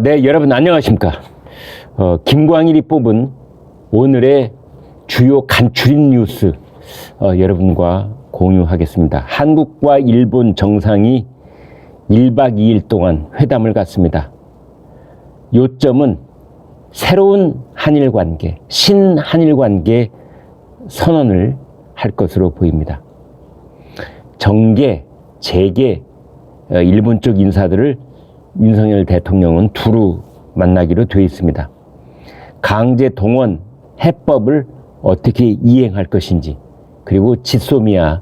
네, 여러분 안녕하십니까. 김광일이 뽑은 오늘의 주요 간추린 뉴스 여러분과 공유하겠습니다. 한국과 일본 정상이 1박 2일 동안 회담을 갖습니다. 요점은 새로운 한일 관계, 신한일 관계 선언을 할 것으로 보입니다. 정계, 재계, 일본 쪽 인사들을 윤석열 대통령은 두루 만나기로 되어 있습니다. 강제 동원 해법을 어떻게 이행할 것인지, 그리고 지소미아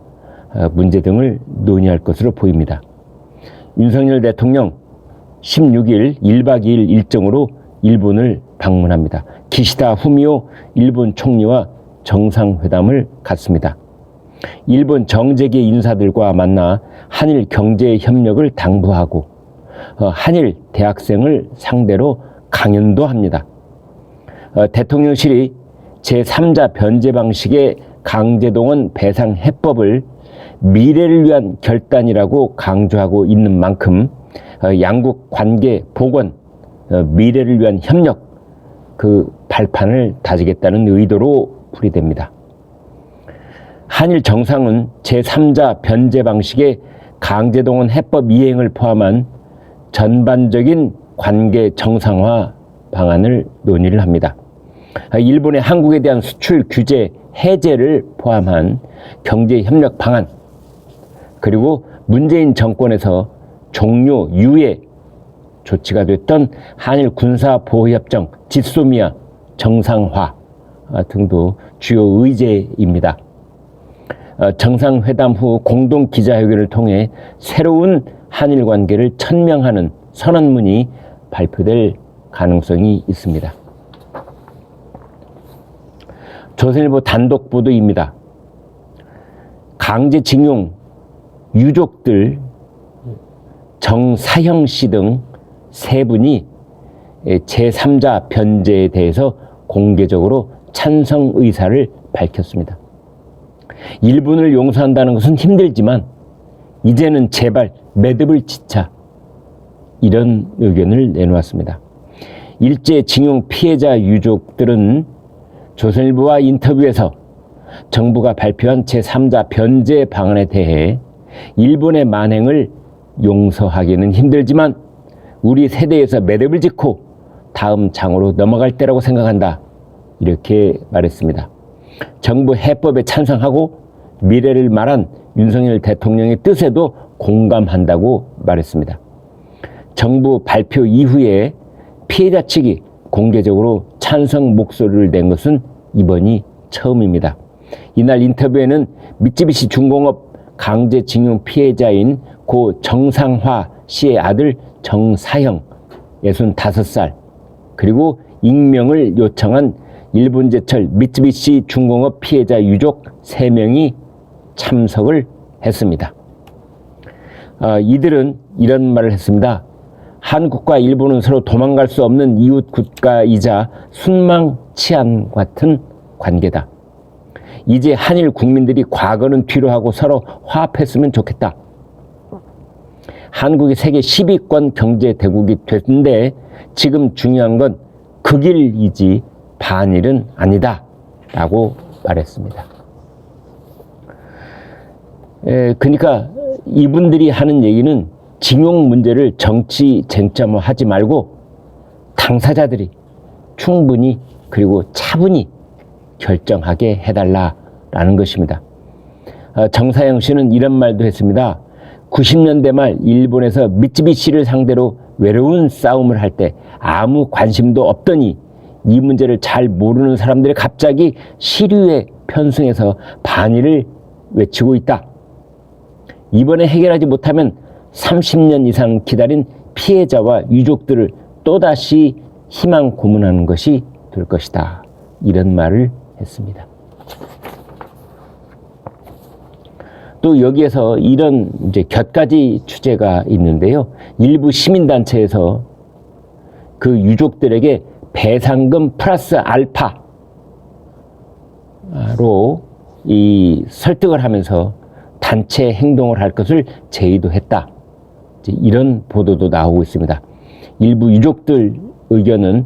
문제 등을 논의할 것으로 보입니다. 윤석열 대통령 16일 1박 2일 일정으로 일본을 방문합니다. 기시다 후미오 일본 총리와 정상회담을 갖습니다. 일본 정재계 인사들과 만나 한일 경제 협력을 당부하고 한일 대학생을 상대로 강연도 합니다. 대통령실이 제3자 변제 방식의 강제동원 배상 해법을 미래를 위한 결단이라고 강조하고 있는 만큼 양국 관계 복원, 미래를 위한 협력, 그 발판을 다지겠다는 의도로 풀이됩니다. 한일 정상은 제3자 변제 방식의 강제동원 해법 이행을 포함한 전반적인 관계 정상화 방안을 논의를 합니다. 일본의 한국에 대한 수출 규제 해제를 포함한 경제협력 방안, 그리고 문재인 정권에서 종료 유예 조치가 됐던 한일 군사보호협정 지소미아 정상화 등도 주요 의제입니다. 정상회담 후 공동 기자회견을 통해 새로운 한일 관계를 천명하는 선언문이 발표될 가능성이 있습니다. 조선일보 단독 보도입니다. 강제징용 유족들 정사형 씨 등 세 분이 제3자 변제에 대해서 공개적으로 찬성 의사를 밝혔습니다. 일본을 용서한다는 것은 힘들지만 이제는 제발 매듭을 짓자, 이런 의견을 내놓았습니다. 일제징용 피해자 유족들은 조선일보와 인터뷰에서 정부가 발표한 제3자 변제 방안에 대해 일본의 만행을 용서하기는 힘들지만 우리 세대에서 매듭을 짓고 다음 장으로 넘어갈 때라고 생각한다, 이렇게 말했습니다. 정부 해법에 찬성하고 미래를 말한 윤석열 대통령의 뜻에도 공감한다고 말했습니다. 정부 발표 이후에 피해자 측이 공개적으로 찬성 목소리를 낸 것은 이번이 처음입니다. 이날 인터뷰에는 미쓰비시 중공업 강제징용 피해자인 고 정상화 씨의 아들 정사형 65살, 그리고 익명을 요청한 일본제철 미쓰비시 중공업 피해자 유족 3명이 참석을 했습니다. 이들은 이런 말을 했습니다. 한국과 일본은 서로 도망갈 수 없는 이웃 국가이자 순망치안 같은 관계다. 이제 한일 국민들이 과거는 뒤로 하고 서로 화합했으면 좋겠다. 한국이 세계 10위권 경제 대국이 됐는데 지금 중요한 건 그 길이지 반일은 아니다, 라고 말했습니다. 그러니까 이분들이 하는 얘기는 징용 문제를 정치 쟁점화하지 말고 당사자들이 충분히 그리고 차분히 결정하게 해달라라는 것입니다. 정사형 씨는 이런 말도 했습니다. 90년대 말 일본에서 미쓰비시를 상대로 외로운 싸움을 할 때 아무 관심도 없더니 이 문제를 잘 모르는 사람들이 갑자기 시류에 편승해서 반일을 외치고 있다. 이번에 해결하지 못하면 30년 이상 기다린 피해자와 유족들을 또다시 희망 고문하는 것이 될 것이다, 이런 말을 했습니다. 또 여기에서 이런 이제 곁가지 취재가 있는데요. 일부 시민단체에서 그 유족들에게 배상금 플러스 알파로 이 설득을 하면서 단체 행동을 할 것을 제의도 했다, 이런 보도도 나오고 있습니다. 일부 유족들 의견은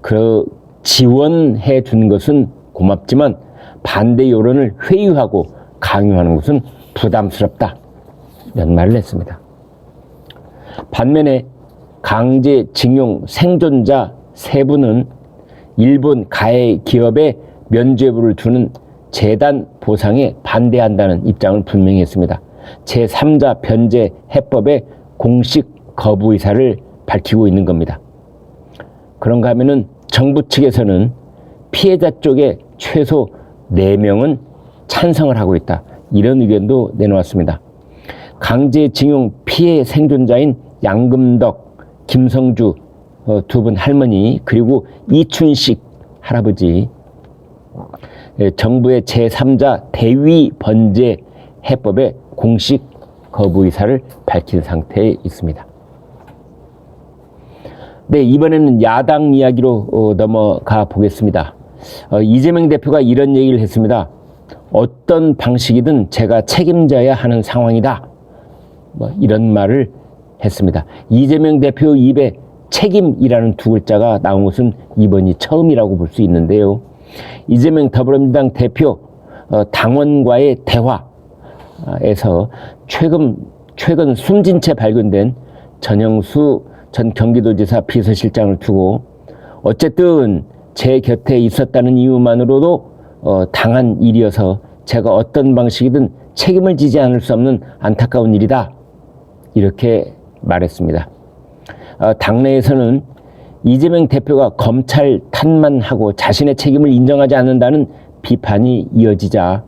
그 지원해 주는 것은 고맙지만 반대 여론을 회유하고 강요하는 것은 부담스럽다. 이런 말을 했습니다. 반면에 강제징용 생존자 3분은 일본 가해 기업에 면죄부를 두는 재단 보상에 반대한다는 입장을 분명히 했습니다. 제3자 변제 해법의 공식 거부 의사를 밝히고 있는 겁니다. 그런가 하면은 정부 측에서는 피해자 쪽에 최소 4명은 찬성을 하고 있다. 이런 의견도 내놓았습니다. 강제징용 피해 생존자인 양금덕, 김성주 2분 할머니 그리고 이춘식 할아버지 정부의 제3자 대위 번제 해법에 공식 거부 의사를 밝힌 상태에 있습니다. 네, 이번에는 야당 이야기로 넘어가 보겠습니다. 이재명 대표가 이런 얘기를 했습니다. 어떤 방식이든 제가 책임져야 하는 상황이다. 이런 말을 했습니다. 이재명 대표 입에 책임이라는 2글자가 나온 것은 이번이 처음이라고 볼 수 있는데요. 이재명 더불어민주당 대표 당원과의 대화에서 최근 숨진 채 발견된 전영수 전 경기도지사 비서실장을 두고 어쨌든 제 곁에 있었다는 이유만으로도 당한 일이어서 제가 어떤 방식이든 책임을 지지 않을 수 없는 안타까운 일이다. 이렇게 말했습니다. 당내에서는 이재명 대표가 검찰 탓만하고 자신의 책임을 인정하지 않는다는 비판이 이어지자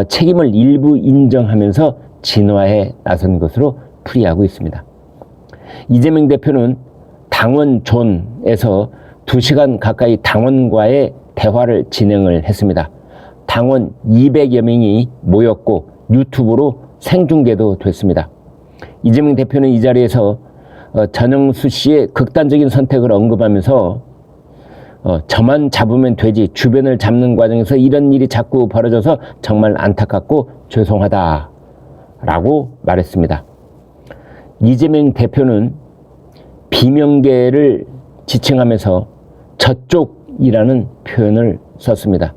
책임을 일부 인정하면서 진화에 나선 것으로 풀이하고 있습니다. 이재명 대표는 당원존에서 2시간 가까이 당원과의 대화를 진행을 했습니다. 당원 200여 명이 모였고 유튜브로 생중계도 됐습니다. 이재명 대표는 이 자리에서 전영수 씨의 극단적인 선택을 언급하면서 저만 잡으면 되지 주변을 잡는 과정에서 이런 일이 자꾸 벌어져서 정말 안타깝고 죄송하다 라고 말했습니다. 이재명 대표는 비명계를 지칭하면서 저쪽이라는 표현을 썼습니다.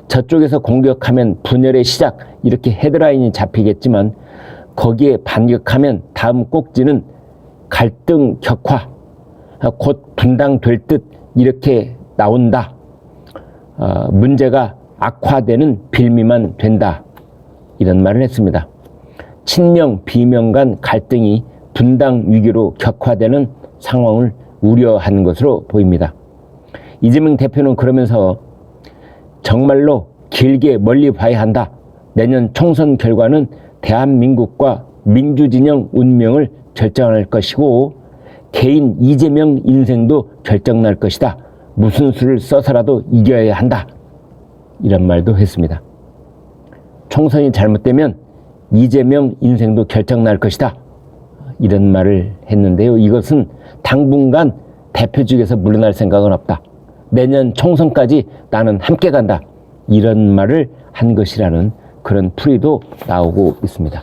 저쪽에서 공격하면 분열의 시작 이렇게 헤드라인이 잡히겠지만 거기에 반격하면 다음 꼭지는 갈등 격화 곧 분당될 듯 이렇게 나온다. 문제가 악화되는 빌미만 된다. 이런 말을 했습니다. 친명 비명 간 갈등이 분당 위기로 격화되는 상황을 우려한 것으로 보입니다. 이재명 대표는 그러면서 정말로 길게 멀리 봐야 한다. 내년 총선 결과는 대한민국과 민주진영 운명을 결정할 것이고 개인 이재명 인생도 결정날 것이다. 무슨 수를 써서라도 이겨야 한다. 이런 말도 했습니다. 총선이 잘못되면 이재명 인생도 결정날 것이다. 이런 말을 했는데요. 이것은 당분간 대표직에서 물러날 생각은 없다. 내년 총선까지 나는 함께 간다. 이런 말을 한 것이라는 그런 풀이도 나오고 있습니다.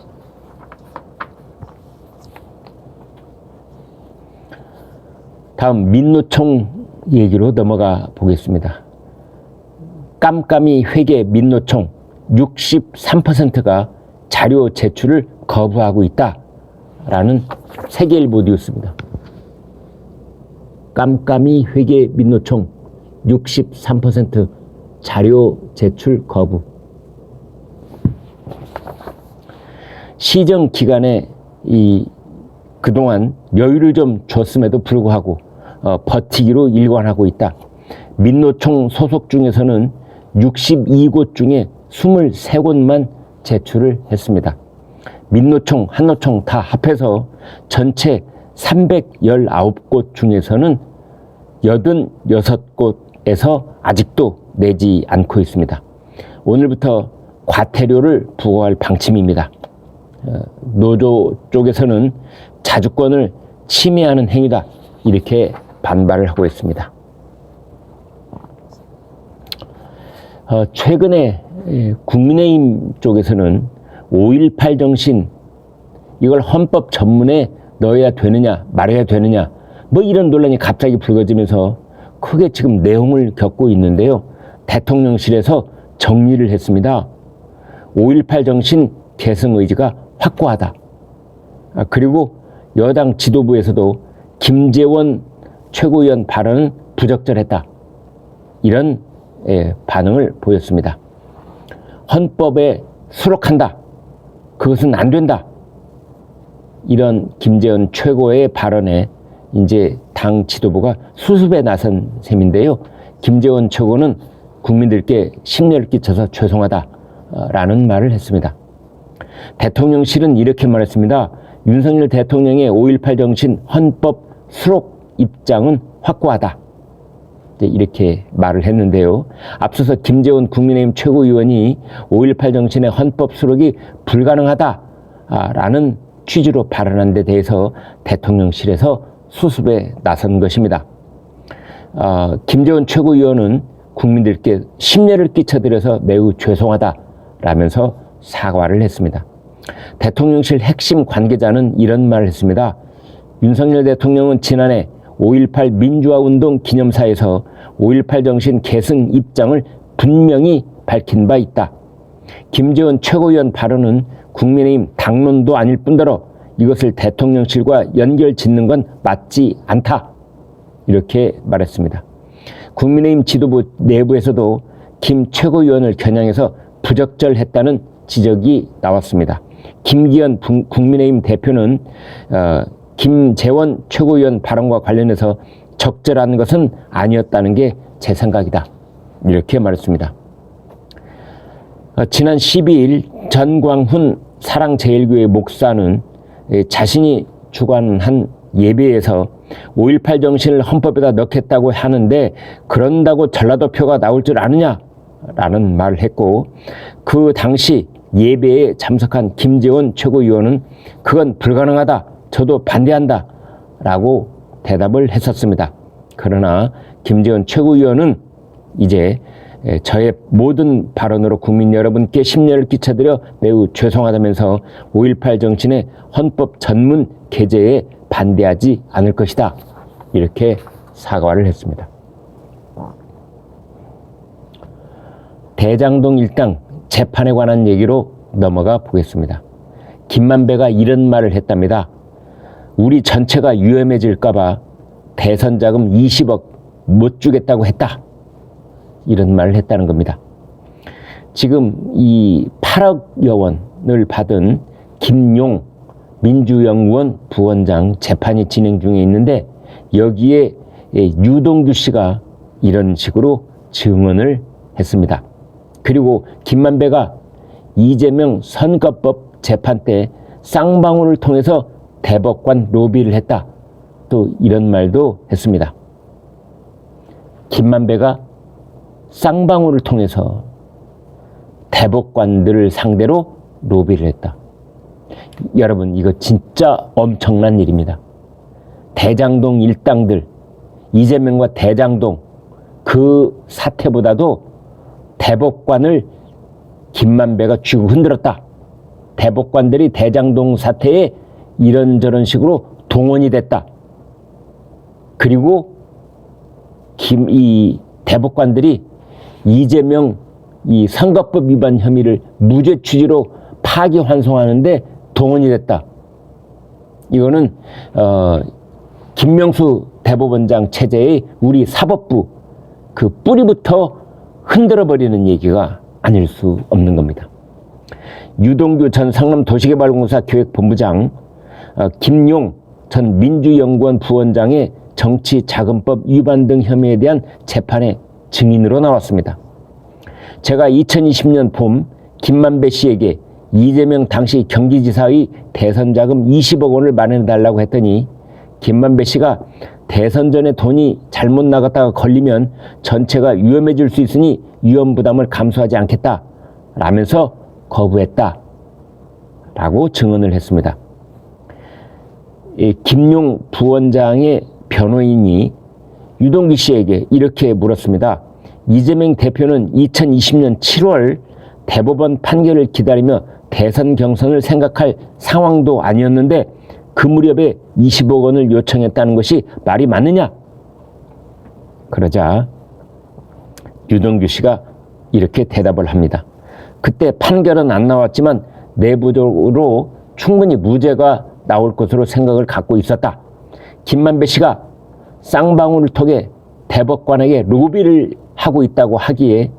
다음 민노총 얘기로 넘어가 보겠습니다. 깜깜이 회계 민노총 63%가 자료 제출을 거부하고 있다라는 세계일보 뉴스입니다. 깜깜이 회계 민노총 63% 자료 제출 거부. 시정 기간에 그동안 여유를 좀 줬음에도 불구하고 버티기로 일관하고 있다. 민노총 소속 중에서는 62곳 중에 23곳만 제출을 했습니다. 민노총, 한노총 다 합해서 전체 319곳 중에서는 86곳에서 아직도 내지 않고 있습니다. 오늘부터 과태료를 부과할 방침입니다. 노조 쪽에서는 자주권을 침해하는 행위다. 이렇게 반발을 하고 있습니다. 최근에 국민의힘 쪽에서는 5.18 정신 이걸 헌법 전문에 넣어야 되느냐 말아야 되느냐 뭐 이런 논란이 갑자기 불거지면서 크게 지금 내용을 겪고 있는데요. 대통령실에서 정리를 했습니다. 5.18 정신 계승 의지가 확고하다. 그리고 여당 지도부에서도 김재원 최고위원 발언은 부적절했다. 이런 반응을 보였습니다. 헌법에 수록한다. 그것은 안 된다. 이런 김재원 최고의 발언에 이제 당 지도부가 수습에 나선 셈인데요. 김재원 최고는 국민들께 심려를 끼쳐서 죄송하다라는 말을 했습니다. 대통령실은 이렇게 말했습니다. 윤석열 대통령의 5.18 정신 헌법 수록 입장은 확고하다. 이렇게 말을 했는데요. 앞서서 김재원 국민의힘 최고위원이 5.18 정신의 헌법 수록이 불가능하다라는 취지로 발언한 데 대해서 대통령실에서 수습에 나선 것입니다. 김재원 최고위원은 국민들께 심려를 끼쳐드려서 매우 죄송하다라면서 사과를 했습니다. 대통령실 핵심 관계자는 이런 말을 했습니다. 윤석열 대통령은 지난해 5.18 민주화운동 기념사에서 5.18 정신 계승 입장을 분명히 밝힌 바 있다. 김재원 최고위원 발언은 국민의힘 당론도 아닐 뿐더러 이것을 대통령실과 연결 짓는 건 맞지 않다. 이렇게 말했습니다. 국민의힘 지도부 내부에서도 김 최고위원을 겨냥해서 부적절했다는 지적이 나왔습니다. 김기현 국민의힘 대표는 김재원 최고위원 발언과 관련해서 적절한 것은 아니었다는 게 제 생각이다. 이렇게 말했습니다. 지난 12일 전광훈 사랑제일교회 목사는 자신이 주관한 예배에서 5.18 정신을 헌법에다 넣겠다고 하는데 그런다고 전라도표가 나올 줄 아느냐? 라는 말을 했고 그 당시 예배에 참석한 김재원 최고위원은 그건 불가능하다. 저도 반대한다. 라고 대답을 했었습니다. 그러나 김재원 최고위원은 이제 저의 모든 발언으로 국민 여러분께 심려를 끼쳐드려 매우 죄송하다면서 5.18 정신의 헌법 전문 개재에 반대하지 않을 것이다. 이렇게 사과를 했습니다. 대장동 일당 재판에 관한 얘기로 넘어가 보겠습니다. 김만배가 이런 말을 했답니다. 우리 전체가 위험해질까 봐 대선 자금 20억 못 주겠다고 했다. 이런 말을 했다는 겁니다. 지금 이 8억여 원을 받은 김용 민주연구원 부원장 재판이 진행 중에 있는데 여기에 유동규 씨가 이런 식으로 증언을 했습니다. 그리고 김만배가 이재명 선거법 재판 때 쌍방울을 통해서 대법관 로비를 했다. 또 이런 말도 했습니다. 김만배가 쌍방울을 통해서 대법관들을 상대로 로비를 했다. 여러분 이거 진짜 엄청난 일입니다. 대장동 일당들, 이재명과 대장동 그 사태보다도 대법관을 김만배가 쥐고 흔들었다. 대법관들이 대장동 사태에 이런저런 식으로 동원이 됐다. 그리고 이 대법관들이 이재명 이 선거법 위반 혐의를 무죄 취지로 파기환송하는데 동원이 됐다. 이거는 김명수 대법원장 체제의 우리 사법부 그 뿌리부터 흔들어버리는 얘기가 아닐 수 없는 겁니다. 유동규 전 성남도시개발공사 기획본부장, 김용 전 민주연구원 부원장의 정치자금법 위반 등 혐의에 대한 재판에 증인으로 나왔습니다. 제가 2020년 봄 김만배 씨에게 이재명 당시 경기지사의 대선자금 20억 원을 마련해달라고 했더니 김만배 씨가 대선 전에 돈이 잘못 나갔다가 걸리면 전체가 위험해질 수 있으니 위험 부담을 감수하지 않겠다 라면서 거부했다 라고 증언을 했습니다. 김용 부원장의 변호인이 유동규 씨에게 이렇게 물었습니다. 이재명 대표는 2020년 7월 대법원 판결을 기다리며 대선 경선을 생각할 상황도 아니었는데 그 무렵에 20억 원을 요청했다는 것이 말이 맞느냐? 그러자 유동규 씨가 이렇게 대답을 합니다. 그때 판결은 안 나왔지만 내부적으로 충분히 무죄가 나올 것으로 생각을 갖고 있었다. 김만배 씨가 쌍방울을 통해 대법관에게 로비를 하고 있다고 하기에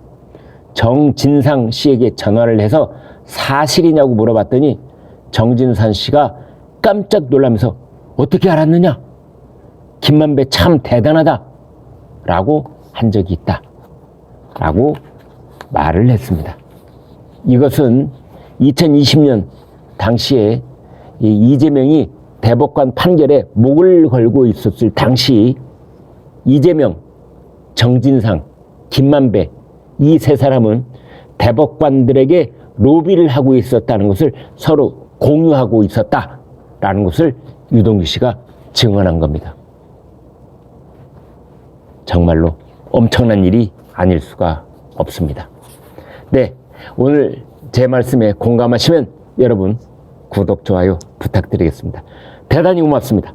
정진상 씨에게 전화를 해서 사실이냐고 물어봤더니 정진상 씨가 깜짝 놀라면서 어떻게 알았느냐? 김만배 참 대단하다 라고 한 적이 있다 라고 말을 했습니다. 이것은 2020년 당시에 이재명이 대법관 판결에 목을 걸고 있었을 당시 이재명, 정진상, 김만배 이 세 사람은 대법관들에게 로비를 하고 있었다는 것을 서로 공유하고 있었다라는 것을 유동규 씨가 증언한 겁니다. 정말로 엄청난 일이 아닐 수가 없습니다. 네, 오늘 제 말씀에 공감하시면 여러분 구독, 좋아요 부탁드리겠습니다. 대단히 고맙습니다.